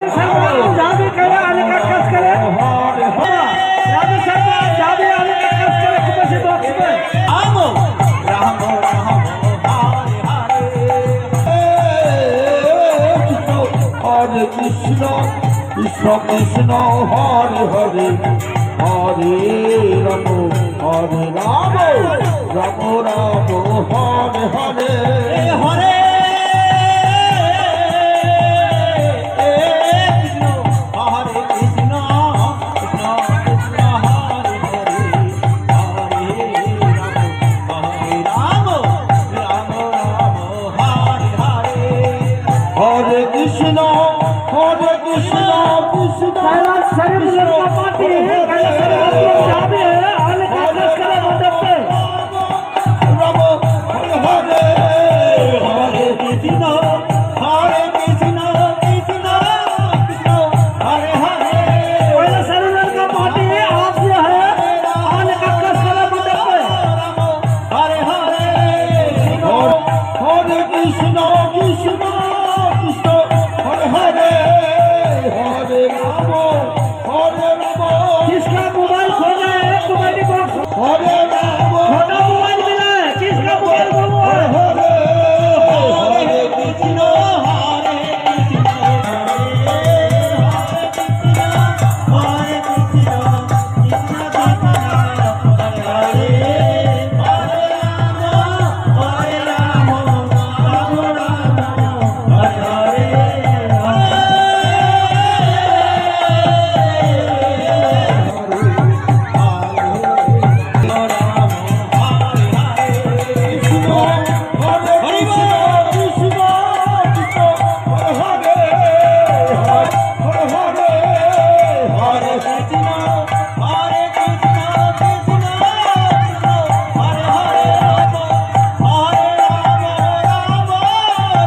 जाबे करे आले का कस करे राजू शर्मा जाबे आले का कस करे खुशी बॉक्स में आमो राम राम हरे कृष्ण कृष्ण कृष्ण हरे हरे हरे राम हरे राम राम राम हरे हरे हरे कृष्ण कृष्ण कैलाश शरीफ लोग पार्टी है कैलाश शरीफ लोग जाबे आले का कस करे मदद पे राम हरे हरे हरे कृष्ण कृष्ण कृष्ण हरे हरे कैलाश शरीफ लोग का पार्टी है आप जो है आले का कस करे मदद पे हरे हरे हरे कृष्ण कृष्ण हरे हरे हरे राम किसका मोबाइल खोजा है मोबाइल बॉक्स हरे राम छोटा मोबाइल मिला है किसका मोबाइल खोलो है हरे हरे कृष्ण हरे कृष्ण हरे कृष्ण कृष्ण कृष्ण हरे हरे राम राम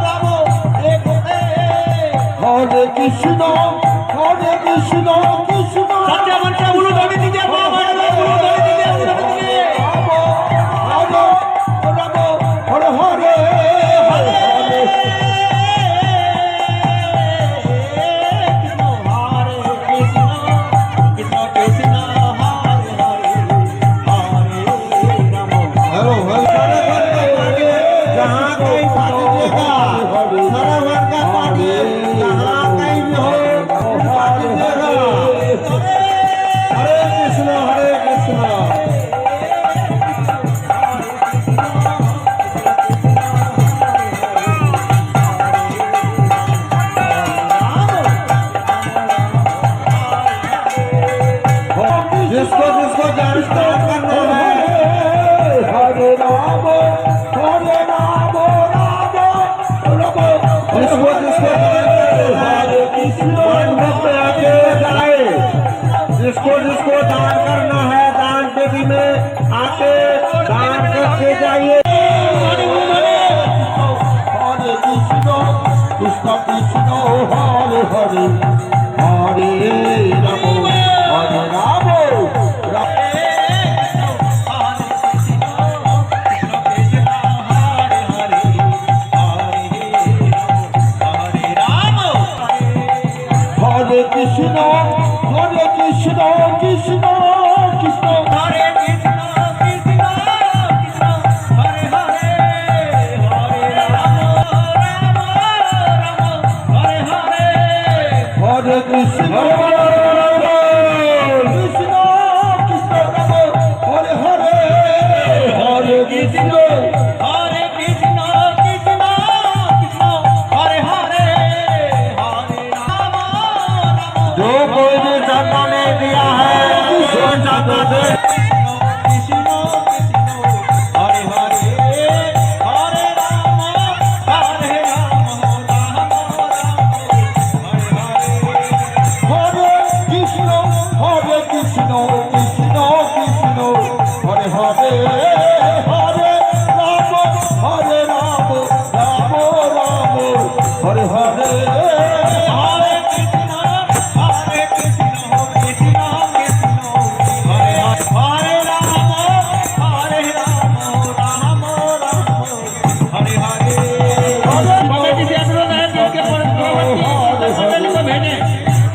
राम हरे कृष्ण हरे कृष्ण कृष्ण सत्य मंत्र बोलो धनी दीजिए बाबा बोलो धनी दीजिए बोलो धनी दीजिए हरे हरे जिसको जिसको जानता करना है हरे राम राम जिसको जिसको हरे कृष्ण पे आके जाए जिसको जिसको दान करना है दान देवी में आके दान करके जाइए हरे कृष्ण कृष्ण कृष्ण हरे हरे हरे राम हरे राम हरे कृष्ण कृष्ण कृष्ण हरे कृष्ण कृष्ण कृष्ण हरे हरे हरे राम हरे हरे हरे कृष्ण कृष्ण कृष्ण हरे हरे हरे कृष्ण हरे कृष्ण कृष्ण कृष्ण हरे हरे हरे राम जो कोई भी जन्म ने दिया है जो जन्म दे कृष्ण कृष्ण हरे हरे हरे राम राम राम हरे हरे हरे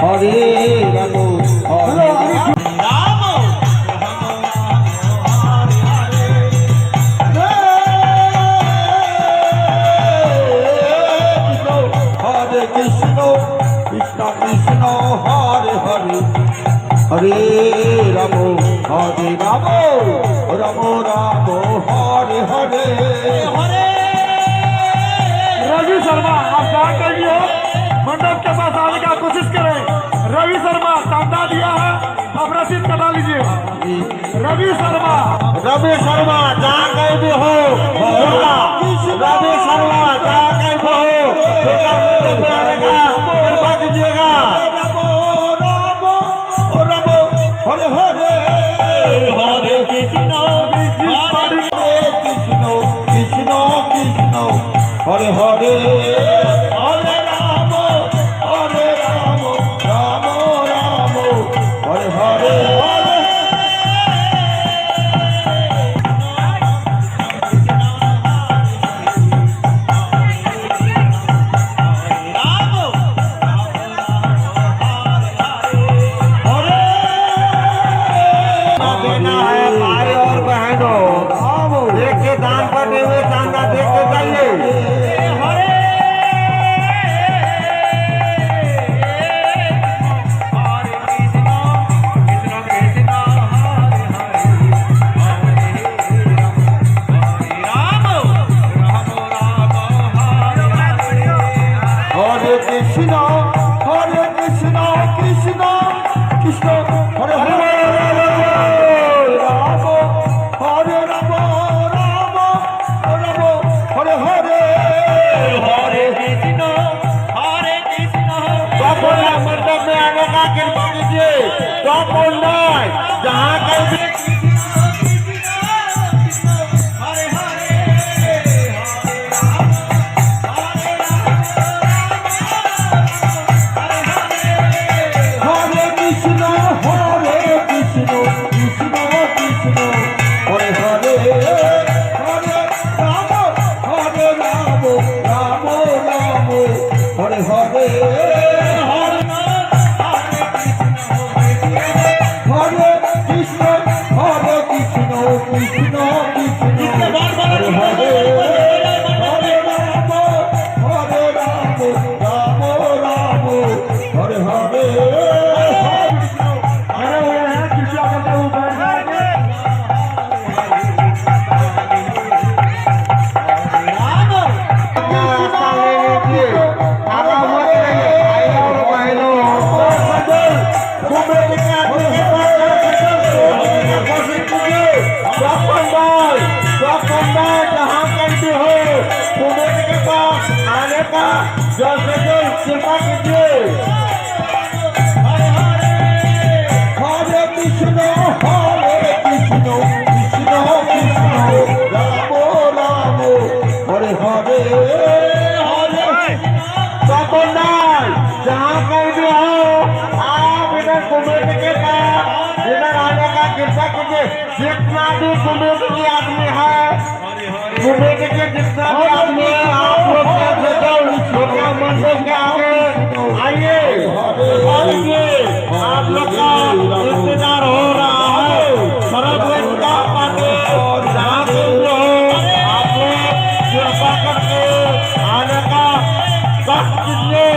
হরে রাম হরে রাম হরে কৃষ্ণ কৃষ্ণ কৃষ্ণ হরে হরে হরে রাম হরে রাম রাম রাম হরে হরে হরে रवि शर्मा आप जहाँ कहीं भी हो मंडप के पास आने का कोशिश करें। रवि शर्मा चांदा दिया है, आप रसीद कटा लीजिए। रवि शर्मा जहाँ कहीं भी हो रवि शर्मा जहाँ कहीं भी हो कृपा कीजिएगा हरे हरे हरे कृष्ण कृष्ण कृष्ण कृष्ण हरे हरे हरे राम राम राम हरे हरे देना है भाई और बहनों देख के दान करते हुए चांदा देख के जाइए हरे कृष्ण कृष्ण कृष्ण हरे हरे राम हरे राम राम राम हरे हरे हरे कृष्ण मंडप में आने का कृपा कीजिए जहाँ कहीं हरे कृष्ण कृष्ण कृष्ण हरे हरे हरे राम राम राम हरे हरे हरे कृष्ण कृष्ण कृष्ण हरे हरे हरे राम राम हरे हरे आए हुए हैं, कृपया करते हुए बैठ जाएंगे। जहाँ करते हो कुबेर के पास आने का जैसे कृपा कीजिए हरे कृष्ण कृष्ण कृष्ण राम राम हरे हरे हरे जहाँ कहीं भी हो आप इधर कुबेर के पास इधर आने का कृपा कीजिए जितना भी कुबेर की आदमी है कुबेर के जितना भी आदमी है आप लोग छोटा मंदिर के आगे आइए आप लोग का इंतजार हो रहा है सरस्वती का पाटे और जहाँ से हो आप लोग कृपा करके आने का कष्ट कीजिए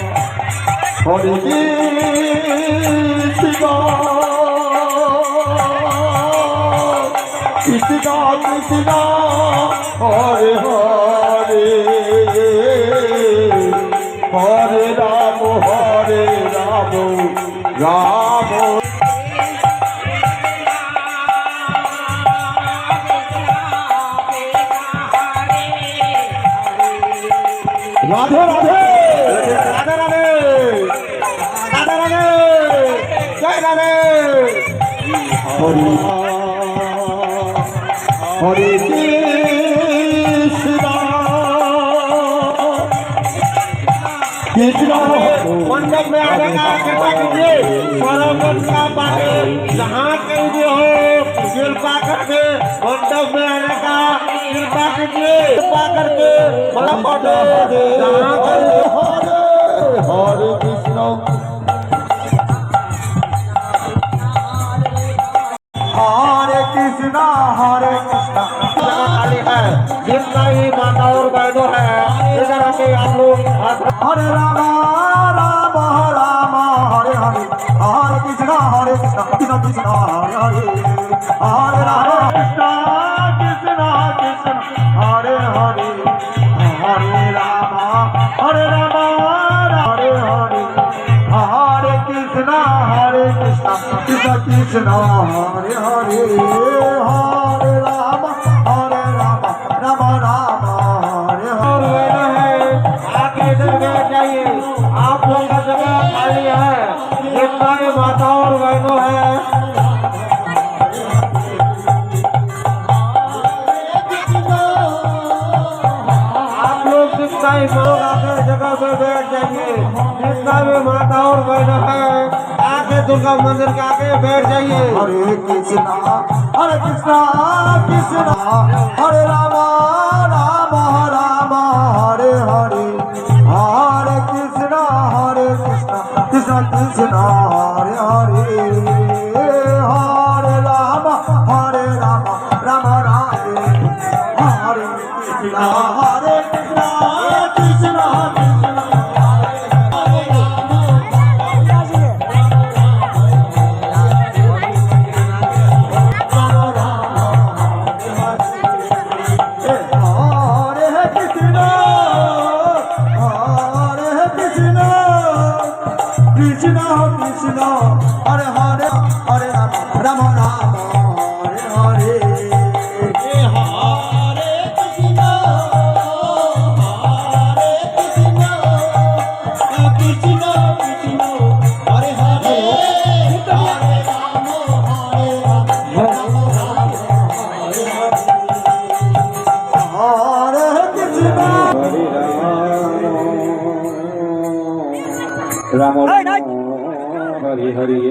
हरे कृष्ण कृष्ण कृष्ण हरे हरे हरे राम राम राधे राधे राधे राधे राधे राधे जय राधे हरि हरे कृष्णा कृष्णा मंडप में आने का कृपा कीजिए स्वरों का पाके जहाँ कहीं भी हो कृपा करके मंडप में आने का कृपा कीजिए कृपा करके बड़ा फोटो जहाँ कहीं हरे कृष्ण हरे कृष्णा खाली है जितना ही माता और बहनों है इधर आके आप लोग हरे राम राम राम हरे हरे हरे कृष्णा कृष्ण कृष्ण हरे हरे हरे राम कृष्ण कृष्ण कृष्ण हरे हरे हरे राम हरे राम हरे हरे हरे कृष्ण कृष्ण कृष्ण हरे हरे हरे राम राम राम हरे और हरे बहना है आगे जगह चाहिए आप लोग का जगह खाली है जितना भी माता और बहनों है आप लोग जितना ही लोग आगे जगह पे बैठ जाइए जितना भी माता और बहनों है आगे दुर्गा मंदिर के आगे बैठ जाइए हरे कृष्णा कृष्णा हरे राम राम राम हरे हरे हरे कृष्णा कृष्ण कृष्ण हरे हरे हरे राम राम राम हरे कृष्णा कृष्ण कृष्ण कृष्ण कृष्ण हरे हरे हरे राम राम हरे हरे हरे कृष्ण कृष्ण हरे हरे हरे राम हरे कृष्ण राम हरि हरि